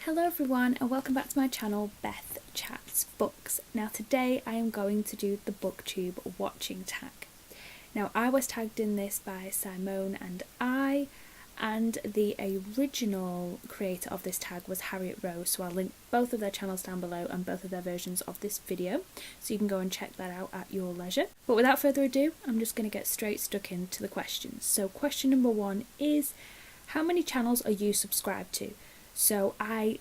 Hello everyone and welcome back to my channel BethChatsBooks. Now today I am going to do the Booktube watching tag. Now I was tagged in this by Simone and the original creator of this tag was Harriet Rose, so I'll link both of their channels down below and both of their versions of this video so you can go and check that out at your leisure. But without further ado, I'm just going to get straight stuck into the questions. So question number 1 is, how many channels are you subscribed to? So I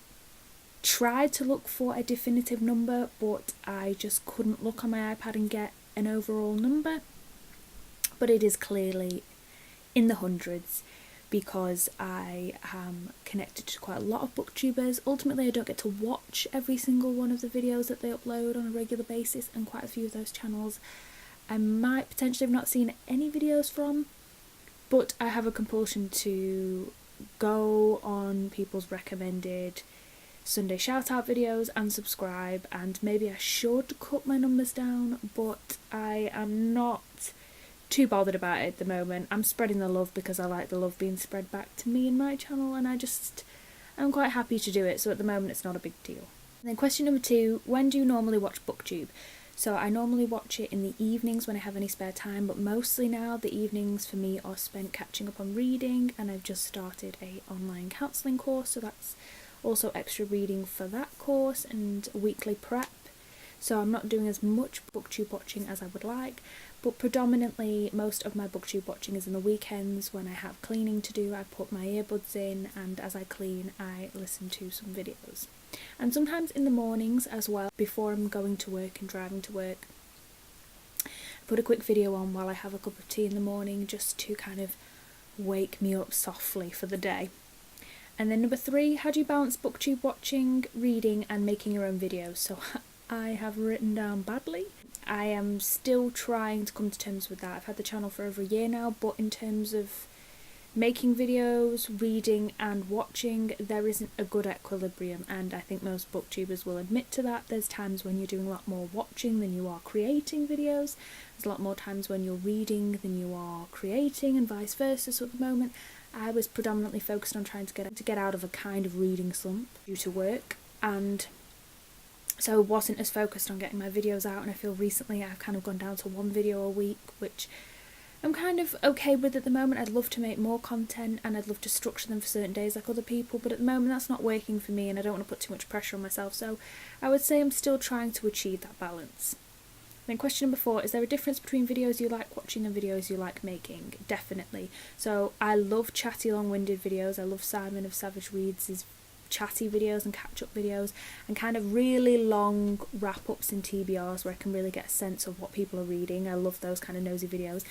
tried to look for a definitive number, but I just couldn't look on my iPad and get an overall number. But it is clearly in the hundreds because I am connected to quite a lot of booktubers. Ultimately, I don't get to watch every single one of the videos that they upload on a regular basis, and quite a few of those channels I might potentially have not seen any videos from, but I have a compulsion to go on people's recommended Sunday shout out videos and subscribe, and maybe I should cut my numbers down, but I am not too bothered about it at the moment. I'm spreading the love because I like the love being spread back to me and my channel, and I'm quite happy to do it, so at the moment it's not a big deal. And then question number 2, when do you normally watch Booktube? So I normally watch it in the evenings when I have any spare time, but mostly now the evenings for me are spent catching up on reading, and I've just started a online counselling course, so that's also extra reading for that course and weekly prep. So I'm not doing as much Booktube watching as I would like, but predominantly most of my Booktube watching is in the weekends when I have cleaning to do. I put my earbuds in, and as I clean I listen to some videos. And sometimes in the mornings as well, before I'm going to work and driving to work, I put a quick video on while I have a cup of tea in the morning, just to kind of wake me up softly for the day. And then number 3, how do you balance Booktube watching, reading and making your own videos? So I have written down badly. I am still trying to come to terms with that. I've had the channel for over a year now, but in terms of making videos, reading and watching, there isn't a good equilibrium, and I think most booktubers will admit to that. There's times when you're doing a lot more watching than you are creating videos. There's a lot more times when you're reading than you are creating, and vice versa. So at the moment I was predominantly focused on trying to get out of a kind of reading slump due to work, and so I wasn't as focused on getting my videos out, and I feel recently I've kind of gone down to 1 video a week, which I'm kind of okay with at the moment. I'd love to make more content and I'd love to structure them for certain days like other people, but at the moment that's not working for me and I don't want to put too much pressure on myself, so I would say I'm still trying to achieve that balance. Then question number 4, is there a difference between videos you like watching and videos you like making? Definitely. So I love chatty long-winded videos. I love Simon of Savage Reads' chatty videos and catch-up videos, and kind of really long wrap-ups and TBRs where I can really get a sense of what people are reading. I love those kind of nosy videos.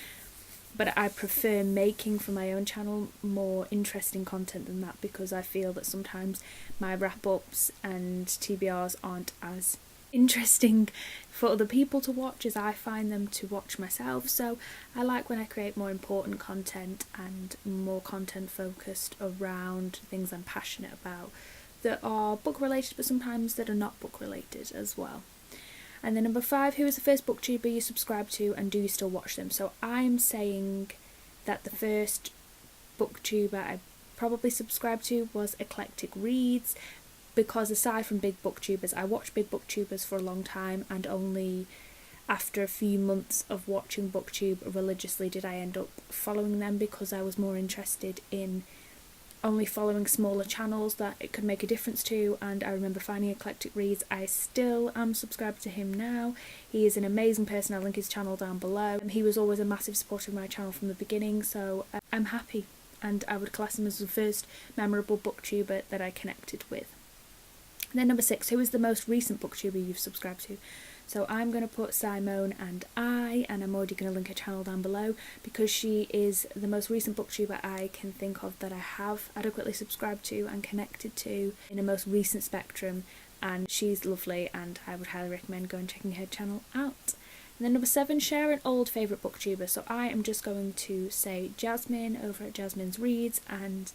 But I prefer making for my own channel more interesting content than that, because I feel that sometimes my wrap-ups and TBRs aren't as interesting for other people to watch as I find them to watch myself. So I like when I create more important content and more content focused around things I'm passionate about that are book related, but sometimes that are not book related as well. And then number 5, who is the first booktuber you subscribed to and do you still watch them? So I'm saying that the first booktuber I probably subscribed to was Eclectic Reads, because aside from big booktubers, I watched big booktubers for a long time, and only after a few months of watching Booktube religiously did I end up following them, because I was more interested in only following smaller channels that it could make a difference to. And I remember finding Eclectic Reads. I still am subscribed to him now. He is an amazing person. I'll link his channel down below. He was always a massive supporter of my channel from the beginning, so I'm happy, and I would class him as the first memorable booktuber that I connected with. And then number 6, who is the most recent booktuber you've subscribed to? So I'm going to put Simone and I'm already going to link her channel down below, because she is the most recent booktuber I can think of that I have adequately subscribed to and connected to in a most recent spectrum, and she's lovely and I would highly recommend going and checking her channel out. And then number 7, share an old favourite booktuber. So I am just going to say Jasmine over at Jasmine's Reads and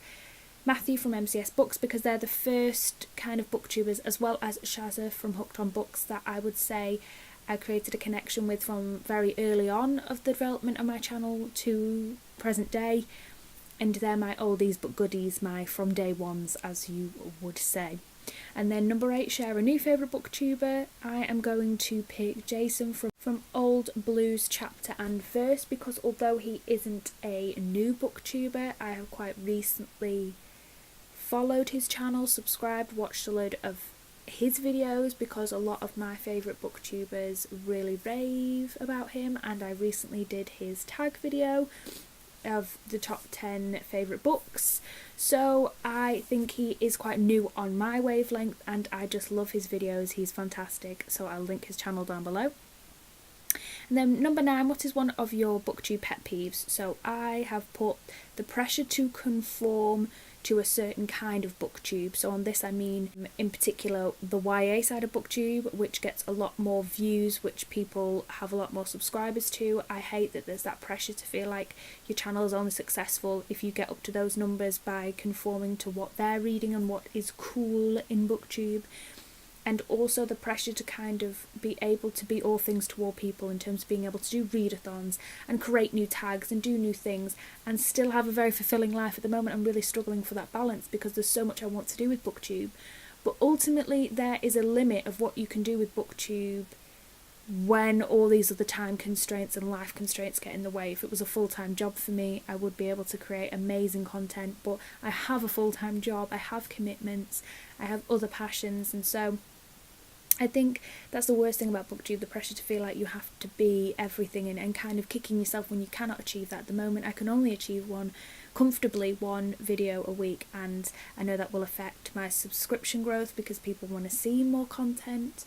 Matthew from MCS Books, because they're the first kind of booktubers, as well as Shazza from Hooked on Books, that I would say I created a connection with from very early on of the development of my channel to present day. and they're my oldies but goodies, my from day ones, as you would say. And then number 8, share a new favourite booktuber. I am going to pick Jason from Old Blues Chapter and Verse, because although he isn't a new booktuber, I have quite recently followed his channel, subscribed, watched a load of his videos, because a lot of my favourite booktubers really rave about him, and I recently did his tag video of the top 10 favourite books, so I think he is quite new on my wavelength and I just love his videos. He's fantastic, so I'll link his channel down below. And then number 9, what is one of your booktube pet peeves? So I have put the pressure to conform to a certain kind of booktube. So on this I mean in particular the YA side of booktube, which gets a lot more views, which people have a lot more subscribers to. I hate that there's that pressure to feel like your channel is only successful if you get up to those numbers by conforming to what they're reading and what is cool in booktube. And also the pressure to kind of be able to be all things to all people in terms of being able to do readathons and create new tags and do new things and still have a very fulfilling life. At the moment I'm really struggling for that balance because there's so much I want to do with booktube, but ultimately there is a limit of what you can do with booktube when all these other time constraints and life constraints get in the way. If it was a full-time job for me, I would be able to create amazing content, but I have a full-time job, I have commitments, I have other passions, and so I think that's the worst thing about booktube, the pressure to feel like you have to be everything and kind of kicking yourself when you cannot achieve that. At the moment I can only achieve comfortably one video a week, and I know that will affect my subscription growth because people want to see more content.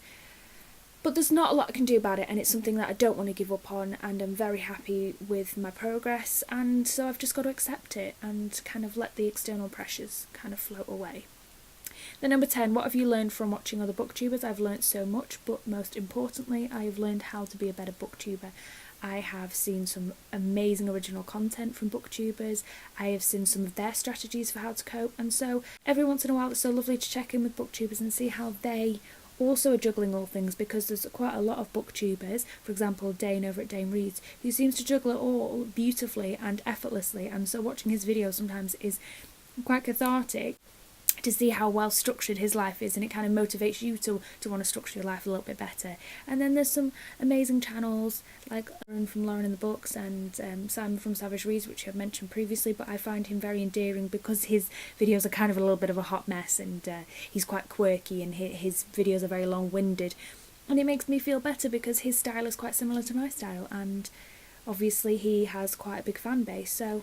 But there's not a lot I can do about it, and it's something that I don't want to give up on, and I'm very happy with my progress, and so I've just got to accept it and kind of let the external pressures kind of float away. Then number 10, what have you learned from watching other booktubers? I've learned so much, but most importantly, I have learned how to be a better booktuber. I have seen some amazing original content from booktubers. I have seen some of their strategies for how to cope, and so every once in a while it's so lovely to check in with booktubers and see how they also are juggling all things, because there's quite a lot of booktubers, for example Dane over at Dane Reads, who seems to juggle it all beautifully and effortlessly, and so watching his videos sometimes is quite cathartic to see how well structured his life is, and it kind of motivates you to want to structure your life a little bit better. And then there's some amazing channels like Lauren from Lauren in the Books and Simon from Savage Reads, which I've mentioned previously, but I find him very endearing because his videos are kind of a little bit of a hot mess, and he's quite quirky and his videos are very long-winded, and it makes me feel better because his style is quite similar to my style, and obviously he has quite a big fan base, so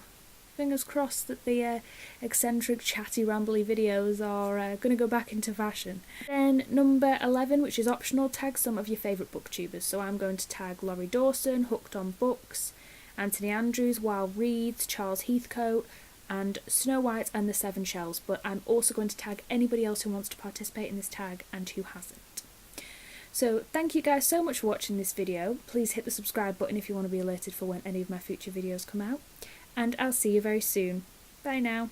fingers crossed that the eccentric, chatty, rambly videos are going to go back into fashion. Then number 11, which is optional, tag some of your favourite booktubers. So I'm going to tag Laurie Dawson, Hooked on Books, Anthony Andrews, Wild Reads, Charles Heathcote, and Snow White and the Seven Shells, but I'm also going to tag anybody else who wants to participate in this tag and who hasn't. So thank you guys so much for watching this video. Please hit the subscribe button if you want to be alerted for when any of my future videos come out. And I'll see you very soon. Bye now.